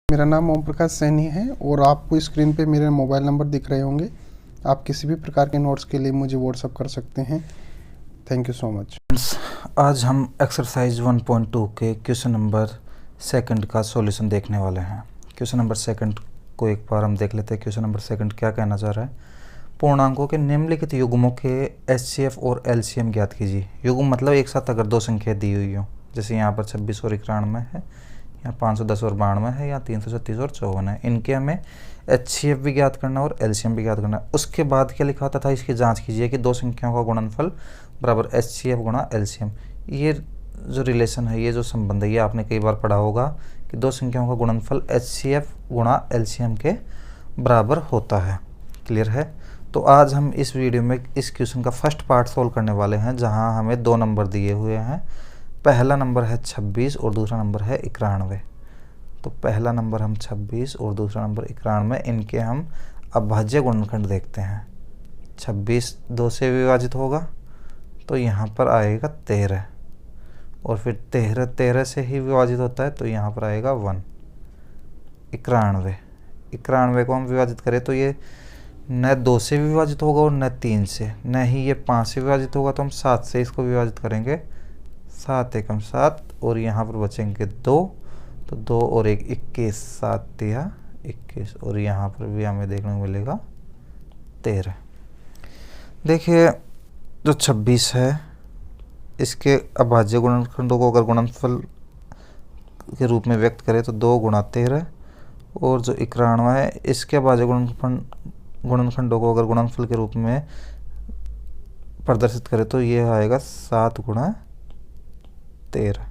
मेरा नाम ओम प्रकाश सैनी है और आपको स्क्रीन पे मेरे मोबाइल नंबर दिख रहे होंगे। आप किसी भी प्रकार के नोट्स के लिए मुझे व्हाट्सअप कर सकते हैं। Thank you so much. आज हम एक्सरसाइज 1.2 के क्वेश्चन नंबर सेकंड का सॉल्यूशन देखने वाले हैं। क्वेश्चन नंबर सेकंड को एक बार हम देख लेते हैं। क्वेश्चन नंबर सेकंड क्या कहना चाह रहा है? पूर्णांकों के निम्नलिखित युग्मों के एचसीएफ और एलसीएम ज्ञात कीजिए। युग्म मतलब एक साथ अगर दो संख्या दी हुई हो, जैसे यहाँ पर 26 और 91 है, यहाँ 510 और 92 है, या 336 और 54 है। इनके हमें एचसीएफ भी ज्ञात करना और एलसीएम भी ज्ञात करना है। उसके बाद क्या लिखा होता था, इसकी जांच कीजिए कि दो संख्याओं का गुणनफल बराबर एचसीएफ गुणा एलसीएम। ये जो रिलेशन है, ये जो संबंध है, ये आपने कई बार पढ़ा होगा कि दो संख्याओं का गुणनफल एचसीएफ गुणा एलसीएम के बराबर होता है। क्लियर है? तो आज हम इस वीडियो में इस क्वेश्चन का फर्स्ट पार्ट सोल्व करने वाले हैं, जहां हमें दो नंबर दिए हुए हैं। पहला नंबर है 26 और दूसरा नंबर है 91। तो पहला नंबर हम 26 और दूसरा नंबर 91, इनके हम अभाज्य गुणनखंड देखते हैं। 26 2 से विभाजित होगा तो यहाँ पर आएगा 13, और फिर 13 से ही विभाजित होता है तो यहाँ पर आएगा 1। 91 को हम विभाजित करें तो ये न 2 से विभाजित होगा और न 3 से, न ही ये 5 से विभाजित होगा, तो हम 7 से इसको विभाजित करेंगे। 7 एकम 7, और यहाँ पर बचेंगे 2, तो 2 और 1 21, 7 तिया 21, और यहाँ पर भी हमें देखने को मिलेगा 13। देखिए जो 26 है, इसके अभाज्य गुणनखंडों को अगर गुणनफल के रूप में व्यक्त करें तो 2 गुणा 13, और जो 91 है, इसके अभाज्य गुणनखंडों को अगर गुणनफल के रूप में प्रदर्शित करें तो ये आएगा 7 गुणा 13।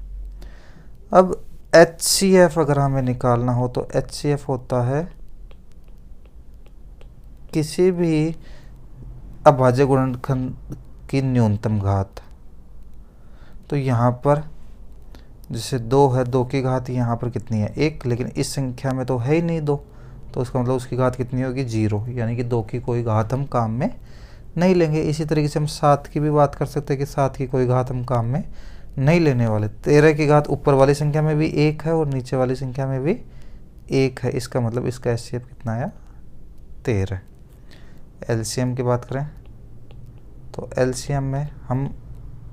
अब HCF अगर हमें निकालना हो तो HCF होता है किसी भी अभाज्य गुणनखंड की न्यूनतम घात। तो यहाँ पर जैसे 2 है, 2 की घात यहाँ पर कितनी है? 1, लेकिन इस संख्या में तो है ही नहीं 2, तो इसका मतलब उसकी घात कितनी होगी? 0, यानी कि 2 की कोई घात हम काम में नहीं लेंगे। इसी तरीके से हम 7 की भी बात कर सकते हैं कि 7 की कोई घात हम काम में नहीं लेने वाले। 13 की घात ऊपर वाली संख्या में भी 1 है और नीचे वाली संख्या में भी 1 है, इसका मतलब इसका एचसीएफ कितना आया? 13। एलसीएम की बात करें तो एलसीएम में हम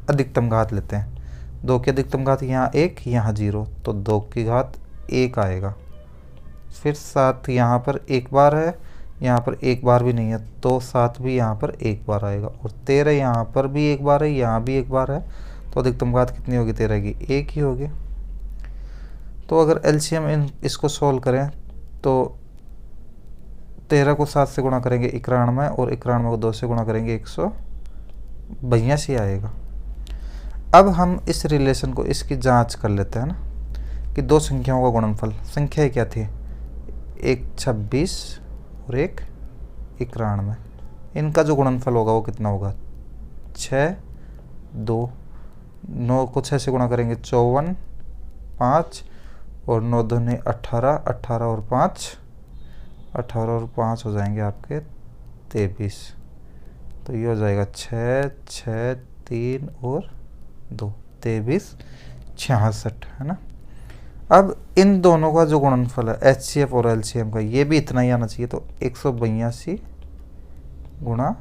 अधिकतम घात लेते हैं। 2 की अधिकतम घात यहाँ 1, यहाँ 0, तो 2 की घात 1 आएगा। फिर 7 यहाँ पर एक बार है, यहाँ पर एक बार भी नहीं है, तो 7 भी यहाँ पर एक बार आएगा, और 13 यहाँ पर भी एक बार है, यहाँ भी एक बार है, तो अधिकतम घात कितनी होगी 13 की? 1 ही होगी। तो अगर एलसीएम इसको सॉल्व करें तो 13 को 7 से गुणा करेंगे 91, और 91 को 2 से गुणा करेंगे 182 आएगा। अब हम इस रिलेशन को, इसकी जांच कर लेते हैं ना, कि दो संख्याओं का गुणनफल, संख्याएं क्या थी? एक 26 और एक 91, इनका जो गुणनफल होगा वो कितना होगा? 6 2, 9 को 6 से गुणा करेंगे 54, 5, और 9 दूनी 18, 18 और 5, 18 और 5 हो जाएंगे आपके 23। तो ये हो जाएगा 6 6 3 और 2, 23 66, है ना। अब इन दोनों का जो गुणनफल है एचसीएफ और एलसीएम का, ये भी इतना ही आना चाहिए। तो 182 गुणा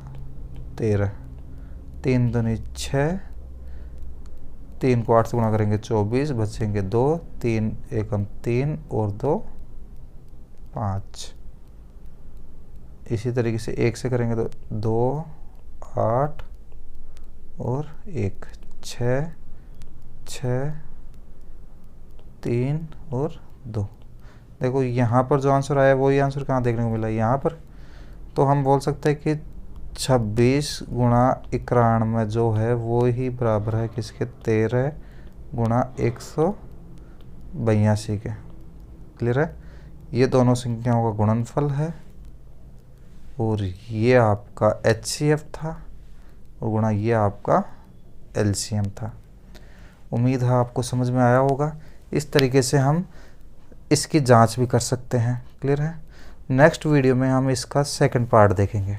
13, 3 दूनी 6, 3 को 8 से गुणा करेंगे 24, बचेंगे 2, 3 एकम 3 और 2 5। इसी तरीके से 1 से करेंगे तो 2 8 और 1 6 6 3 और 2। देखो यहाँ पर जो आंसर आया वही आंसर कहाँ देखने को मिला? यहाँ पर। तो हम बोल सकते हैं कि 26 गुणा 91 जो है वो ही बराबर है किसके? 13 गुणा 182 के। क्लियर है? ये दोनों संख्याओं का गुणनफल है, और ये आपका एचसीएफ था, और गुणा ये आपका एलसीएम था। उम्मीद है आपको समझ में आया होगा। इस तरीके से हम इसकी जांच भी कर सकते हैं। क्लियर है? नेक्स्ट वीडियो में हम इसका सेकंड पार्ट देखेंगे।